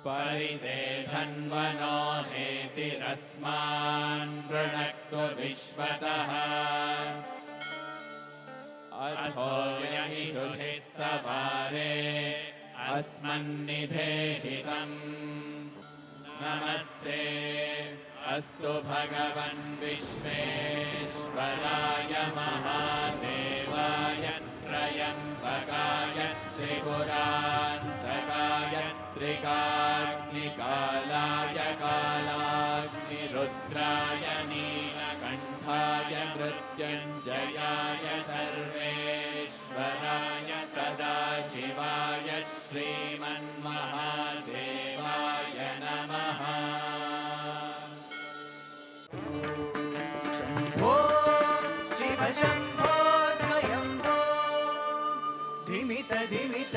परिते धन्वनो हेतिरस्मान् वृणक्तु विश्वतः अथो यहिषुधिस्तवारे अस्मन्निधेहितम् नमस्ते अस्तु भगवन् विश्वेश्वराय महादेवाय त्रयम्बकाय त्रिपुरान्तकाय त्रिकाग्निकालाय कालाग्निरुद्राय नीलकण्ठाय मृत्युञ्जयाय सर्वेश्वराय सदाशिवाय श्रीमन्महादेवाय नमः। शम्भो शिव शम्भो स्वयम्भो धिमित धिमित